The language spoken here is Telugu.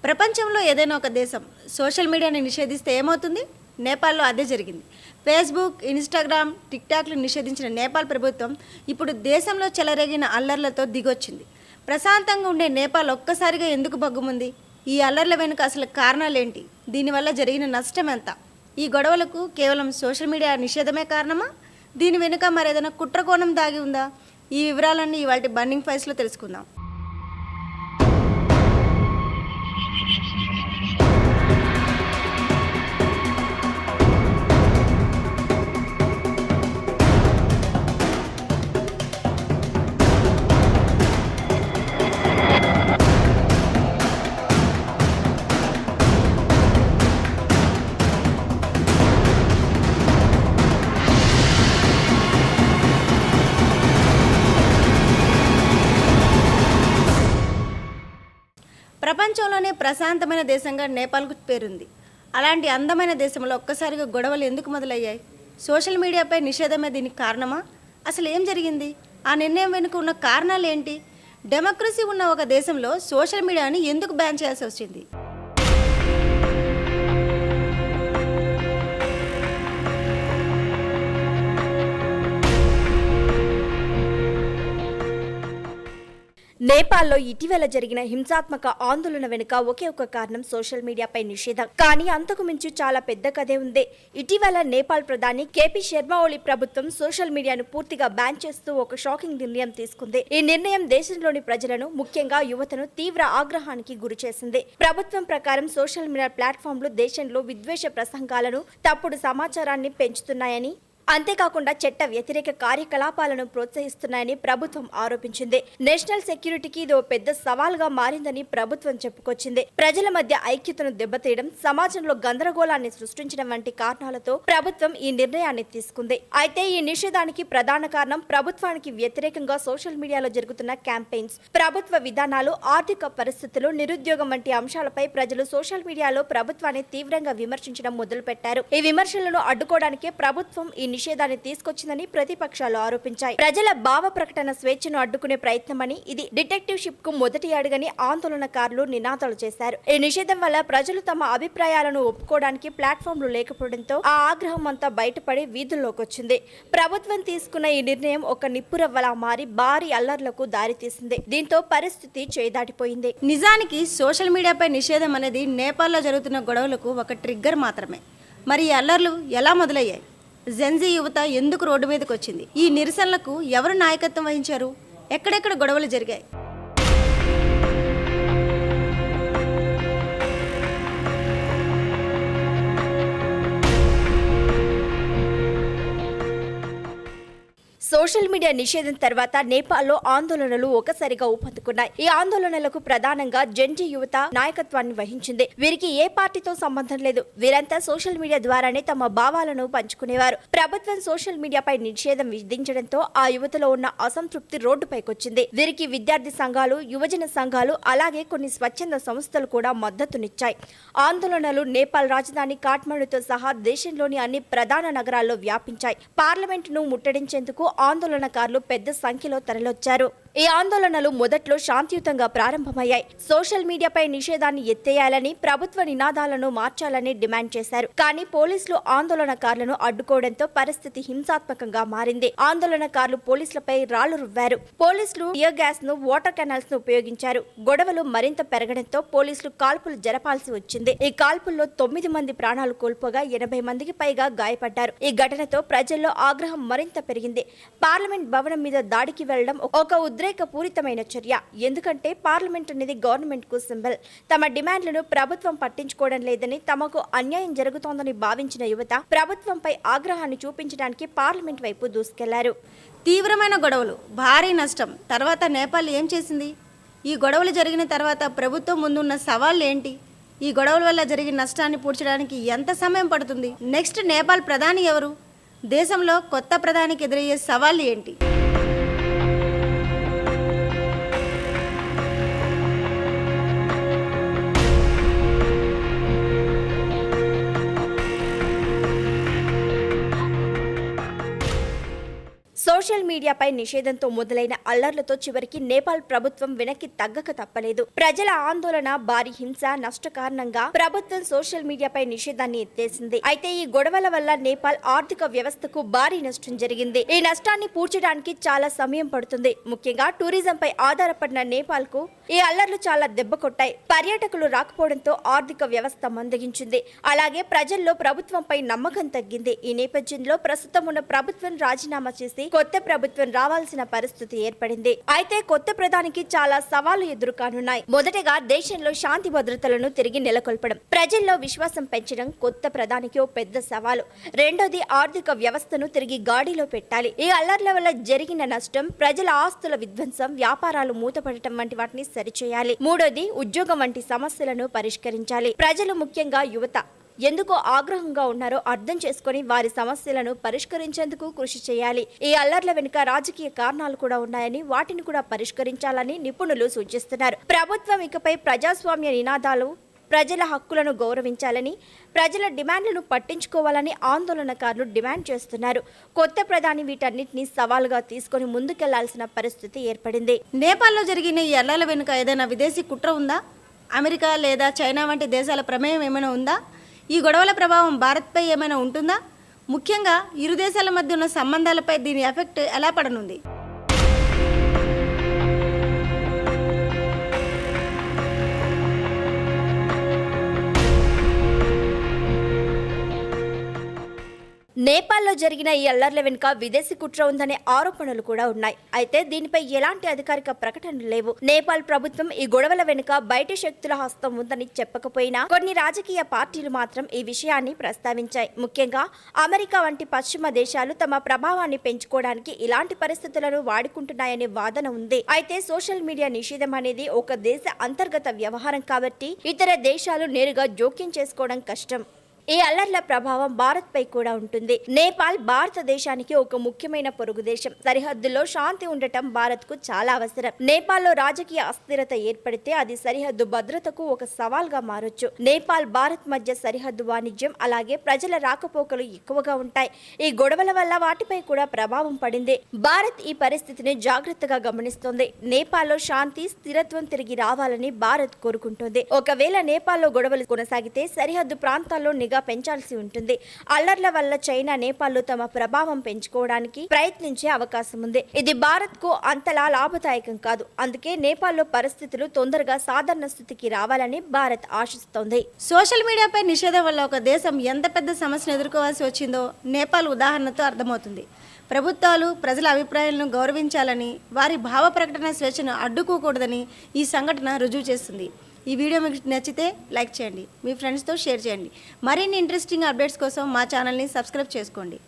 ప్రపంచంలో ఏదైనా ఒక దేశం సోషల్ మీడియాని నిషేధిస్తే ఏమవుతుంది? నేపాల్లో అదే జరిగింది. ఫేస్బుక్, ఇన్స్టాగ్రామ్, టిక్టాక్లు నిషేధించిన నేపాల్ ప్రభుత్వం ఇప్పుడు దేశంలో చెలరేగిన అల్లర్లతో దిగొచ్చింది. ప్రశాంతంగా ఉండే నేపాల్ ఒక్కసారిగా ఎందుకు బగ్గుముంది? ఈ అల్లర్ల వెనుక అసలు కారణాలేంటి? దీనివల్ల జరిగిన నష్టం ఎంత? ఈ గొడవలకు కేవలం సోషల్ మీడియా నిషేధమే కారణమా? దీని వెనుక మరేదైనా కుట్రకోణం దాగి ఉందా? ఈ వివరాలన్నీ ఇవాళ బర్నింగ్ ఫైల్స్లో తెలుసుకుందాం. ప్రపంచంలోనే ప్రశాంతమైన దేశంగా నేపాల్కు పేరుంది. అలాంటి అందమైన దేశంలో ఒక్కసారిగా గొడవలు ఎందుకు మొదలయ్యాయి? సోషల్ మీడియాపై నిషేధమే దీనికి కారణమా? అసలు ఏం జరిగింది? ఆ నిర్ణయం వెనుక ఉన్న కారణాలు ఏంటి? డెమోక్రసీ ఉన్న ఒక దేశంలో సోషల్ మీడియాని ఎందుకు బ్యాన్ చేయాల్సి వచ్చింది? నేపాల్లో ఇటీవల జరిగిన హింసాత్మక ఆందోళన వెనుక ఒకే ఒక కారణం సోషల్ మీడియాపై నిషేధం. కానీ అంతకు మించి చాలా పెద్ద కథే ఉంది. ఇటీవల నేపాల్ ప్రధాని కేపీ శర్మ ఓలీ ప్రభుత్వం సోషల్ మీడియాను పూర్తిగా బ్యాన్ చేస్తూ ఒక షాకింగ్ నిర్ణయం తీసుకుంది. ఈ నిర్ణయం దేశంలోని ప్రజలను, ముఖ్యంగా యువతను తీవ్ర ఆగ్రహానికి గురిచేసింది. ప్రభుత్వం ప్రకారం సోషల్ మీడియా ప్లాట్ఫామ్లు దేశంలో విద్వేష ప్రసంగాలను, తప్పుడు సమాచారాన్ని పెంచుతున్నాయని, అంతేకాకుండా చట్ట వ్యతిరేక కార్యకలాపాలను ప్రోత్సహిస్తున్నాయని ప్రభుత్వం ఆరోపించింది. నేషనల్ సెక్యూరిటీకి ఇది ఓ పెద్ద సవాల్గా మారిందని ప్రభుత్వం చెప్పుకొచ్చింది. ప్రజల మధ్య ఐక్యతను దెబ్బతీయడం, సమాజంలో గందరగోళాన్ని సృష్టించడం వంటి కారణాలతో ప్రభుత్వం ఈ నిర్ణయాన్ని తీసుకుంది. అయితే ఈ నిషేధానికి ప్రధాన కారణం ప్రభుత్వానికి వ్యతిరేకంగా సోషల్ మీడియాలో జరుగుతున్న క్యాంపెయిన్స్, ప్రభుత్వ విధానాలు, ఆర్థిక పరిస్థితులు, నిరుద్యోగం వంటి అంశాలపై ప్రజలు సోషల్ మీడియాలో ప్రభుత్వాన్ని తీవ్రంగా విమర్శించడం మొదలుపెట్టారు. ఈ విమర్శలను అడ్డుకోవడానికే ప్రభుత్వం ఈ నిషేధాన్ని తీసుకొచ్చిందని ప్రతిపక్షాలు ఆరోపించాయి. ప్రజల భావ ప్రకటన స్వేచ్ఛను అడ్డుకునే ప్రయత్నమని, ఇది డిటెక్టివ్షిప్ కు మొదటి అడుగని ఆందోళనకారులు నినాదాలు చేశారు. ఈ నిషేధం వల్ల ప్రజలు తమ అభిప్రాయాలను ఒప్పుకోవడానికి ప్లాట్ఫామ్లు లేకపోవడంతో ఆ ఆగ్రహం అంతా బయటపడి వీధుల్లోకి వచ్చింది. ప్రభుత్వం తీసుకున్న ఈ నిర్ణయం ఒక నిప్పురవ్వలా మారి భారీ అల్లర్లకు దారితీసింది. దీంతో పరిస్థితి చేదాటిపోయింది. నిజానికి సోషల్ మీడియాపై నిషేధం అనేది నేపాల్లో జరుగుతున్న గొడవలకు ఒక ట్రిగ్గర్ మాత్రమే. మరి ఈ అల్లర్లు ఎలా మొదలయ్యాయి? జెన్జీ యువత ఎందుకు రోడ్డు మీదకి వచ్చింది? ఈ నిరసనలకు ఎవరు నాయకత్వం వహించారు? ఎక్కడెక్కడ గొడవలు జరిగాయి? సోషల్ మీడియా నిషేధం తర్వాత నేపాల్లో ఆందోళనలు ఒకసారిగా ఊపందుకున్నాయి. ఈ ఆందోళనలకు ప్రధానంగా జెన్జీ యువత నాయకత్వాన్ని వహించింది. వీరికి ఏ పార్టీతో సంబంధం లేదు. వీరంతా సోషల్ మీడియా ద్వారానే తమ భావాలను పంచుకునేవారు. ప్రభుత్వం సోషల్ మీడియాపై నిషేధం విధించడంతో ఆ యువతలో ఉన్న అసంతృప్తి రోడ్డుపైకొచ్చింది. వీరికి విద్యార్థి సంఘాలు, యువజన సంఘాలు, అలాగే కొన్ని స్వచ్ఛంద సంస్థలు కూడా మద్దతునిచ్చాయి. ఆందోళనలు నేపాల్ రాజధాని కాఠ్మండుతో సహా దేశంలోని అన్ని ప్రధాన నగరాల్లో వ్యాపించాయి. పార్లమెంటును ముట్టడించేందుకు ఆందోళనకారులు పెద్ద సంఖ్యలో తరలొచ్చారు. ఈ ఆందోళనలు మొదట్లో శాంతియుతంగా ప్రారంభమయ్యాయి. సోషల్ మీడియాపై నిషేధాన్ని ఎత్తేయాలని, ప్రభుత్వ నినాదాలను మార్చాలని డిమాండ్ చేశారు. కానీ పోలీసులు ఆందోళనకారులను అడ్డుకోవడంతో పరిస్థితి హింసాత్మకంగా మారింది. ఆందోళనకారులు పోలీసులపై రాళ్లు రువ్వారు. పోలీసులు టియర్ గ్యాస్ ను, వాటర్ కెనాల్స్ ను ఉపయోగించారు. గొడవలు మరింత పెరగడంతో పోలీసులు కాల్పులు జరపాల్సి వచ్చింది. ఈ కాల్పుల్లో 9 మంది ప్రాణాలు కోల్పోగా 80 మందికి పైగా గాయపడ్డారు. ఈ ఘటనతో ప్రజల్లో ఆగ్రహం మరింత పెరిగింది. పార్లమెంట్ భవనం మీద దాడికి వెళ్లడం ఒక ఉద్రేకపూరితమైన చర్య. ఎందుకంటే పార్లమెంట్ అనేది గవర్నమెంట్ కు సింబల్. తమ డిమాండ్లను ప్రభుత్వం పట్టించుకోవడం లేదని, తమకు అన్యాయం జరుగుతోందని భావించిన యువత ప్రభుత్వంపై ఆగ్రహాన్ని చూపించడానికి పార్లమెంట్ వైపు దూసుకెళ్లారు. తీవ్రమైన గొడవలు, భారీ నష్టం. తర్వాత నేపాల్ ఏం చేసింది? ఈ గొడవలు జరిగిన తర్వాత ప్రభుత్వం ముందున్న సవాళ్లు ఏంటి? ఈ గొడవల వల్ల జరిగిన నష్టాన్ని పూడ్చడానికి ఎంత సమయం పడుతుంది? నెక్స్ట్ నేపాల్ ప్రధాని ఎవరు? దేశంలో కొత్త ప్రధానికి ఎదురయ్యే సవాళ్లు ఏంటి? సోషల్ మీడియా మీడియాపై నిషేధంతో మొదలైన అల్లర్లతో చివరికి నేపాల్ ప్రభుత్వం వెనక్కి తగ్గక తప్పలేదు. ప్రజల ఆందోళన, భారీ హింస, నష్ట కారణంగా ప్రభుత్వం సోషల్ మీడియాపై నిషేధాన్ని ఎత్తేసింది. అయితే ఈ గొడవల వల్ల నేపాల్ ఆర్థిక వ్యవస్థకు భారీ నష్టం జరిగింది. ఈ నష్టాన్ని పూడ్చడానికి చాలా సమయం పడుతుంది. ముఖ్యంగా టూరిజంపై ఆధారపడిన నేపాల్ కు ఈ అల్లర్లు చాలా దెబ్బ కొట్టాయి. పర్యాటకులు రాకపోవడంతో ఆర్థిక వ్యవస్థ మందగించింది. అలాగే ప్రజల్లో ప్రభుత్వంపై నమ్మకం తగ్గింది. ఈ నేపథ్యంలో ప్రస్తుతం ఉన్న ప్రభుత్వం రాజీనామా చేసి కొత్త ప్రభుత్వం రావాల్సిన పరిస్థితి ఏర్పడింది. అయితే కొత్త ప్రధానికి చాలా సవాళ్లు ఎదురుకానున్నాయి. మొదటగా దేశంలో శాంతి భద్రతలను తిరిగి నెలకొల్పడం, ప్రజల్లో విశ్వాసం పెంచడం కొత్త ప్రధానికి ఓ పెద్ద సవాలు. రెండోది ఆర్థిక వ్యవస్థను తిరిగి గాడిలో పెట్టాలి. ఈ అల్లర్ల వల్ల జరిగిన నష్టం, ప్రజల ఆస్తుల విధ్వంసం, వ్యాపారాలు మూతపడటం వంటి వాటిని సరిచేయాలి. మూడోది ఉద్యోగం వంటి సమస్యలను పరిష్కరించాలి. ప్రజలు ముఖ్యంగా యువత ఎందుకో ఆగ్రహంగా ఉన్నారో అర్థం చేసుకుని వారి సమస్యలను పరిష్కరించేందుకు కృషి చేయాలి. ఈ అల్లర్ల వెనుక రాజకీయ కారణాలు కూడా ఉన్నాయని, వాటిని కూడా పరిష్కరించాలని నిపుణులు సూచిస్తున్నారు. ప్రభుత్వం ఇకపై ప్రజాస్వామ్య నినాదాలు, ప్రజల హక్కులను గౌరవించాలని, ప్రజల డిమాండ్లను పట్టించుకోవాలని ఆందోళనకారులు డిమాండ్ చేస్తున్నారు. కొత్త ప్రధాని వీటన్నిటిని సవాలుగా తీసుకుని ముందుకెళ్లాల్సిన పరిస్థితి ఏర్పడింది. నేపాల్లో జరిగిన ఈ అల్లర్ల వెనుక ఏదైనా విదేశీ కుట్ర ఉందా? అమెరికా లేదా చైనా వంటి దేశాల ప్రమేయం ఏమైనా ఉందా? ఈ గొడవల ప్రభావం భారత్పై ఏమైనా ఉంటుందా? ముఖ్యంగా ఇరు దేశాల మధ్య ఉన్న సంబంధాలపై దీని ఎఫెక్ట్ ఎలా పడనుంది? నేపాల్లో జరిగిన ఈ అల్లర్ల వెనుక విదేశీ కుట్ర ఉందనే ఆరోపణలు కూడా ఉన్నాయి. అయితే దీనిపై ఎలాంటి అధికారిక ప్రకటనలు లేవు. నేపాల్ ప్రభుత్వం ఈ గొడవల వెనుక బయట శక్తుల హస్తం ఉందని చెప్పకపోయినా కొన్ని రాజకీయ పార్టీలు మాత్రం ఈ విషయాన్ని ప్రస్తావించాయి. ముఖ్యంగా అమెరికా వంటి పశ్చిమ దేశాలు తమ ప్రభావాన్ని పెంచుకోవడానికి ఇలాంటి పరిస్థితులను వాడుకుంటున్నాయనే వాదన ఉంది. అయితే సోషల్ మీడియా నిషేధం అనేది ఒక దేశ అంతర్గత వ్యవహారం కాబట్టి ఇతర దేశాలు నేరుగా జోక్యం చేసుకోవడం కష్టం. ఈ అల్లర్ల ప్రభావం భారత్ పై కూడా ఉంటుంది. నేపాల్ భారతదేశానికి ఒక ముఖ్యమైన పొరుగు దేశం. సరిహద్దుల్లో శాంతి ఉండటం భారత్ కు చాలా అవసరం. నేపాల్లో రాజకీయ అస్థిరత ఏర్పడితే అది సరిహద్దు భద్రతకు ఒక సవాల్గా మారొచ్చు. నేపాల్ భారత్ మధ్య సరిహద్దు వాణిజ్యం, అలాగే ప్రజల రాకపోకలు ఎక్కువగా ఉంటాయి. ఈ గొడవల వల్ల వాటిపై కూడా ప్రభావం పడింది. భారత్ ఈ పరిస్థితిని జాగ్రత్తగా గమనిస్తోంది. నేపాల్లో శాంతి, స్థిరత్వం తిరిగి రావాలని భారత్ కోరుకుంటోంది. ఒకవేళ నేపాల్లో గొడవలు కొనసాగితే సరిహద్దు ప్రాంతాల్లో నిఘా పెంచాల్సి ఉంటుంది. అల్లర్ల వల్ల చైనా, నేపాల్లో తమ ప్రభావం పెంచుకోవడానికి ప్రయత్నించే అవకాశం ఉంది. ఇది భారత్ కు అంతలా లాభదాయకం కాదు. అందుకే నేపాల్లో పరిస్థితులు తొందరగా సాధారణ స్థితికి రావాలని భారత్ ఆశిస్తోంది. సోషల్ మీడియాపై నిషేధం వల్ల ఒక దేశం ఎంత పెద్ద సమస్యను ఎదుర్కోవాల్సి వచ్చిందో నేపాల్ ఉదాహరణతో అర్థమవుతుంది. ప్రభుత్వాలు ప్రజల అభిప్రాయాలను గౌరవించాలని, వారి భావ ప్రకటన స్వేచ్ఛను అడ్డుకోకూడదని ఈ సంఘటన రుజువు చేస్తుంది. ఈ వీడియో మీకు నచ్చితే లైక్ చేయండి, మీ ఫ్రెండ్స్తో షేర్ చేయండి. మరిన్ని ఇంట్రెస్టింగ్ అప్డేట్స్ కోసం మా ఛానల్ని సబ్స్క్రైబ్ చేసుకోండి.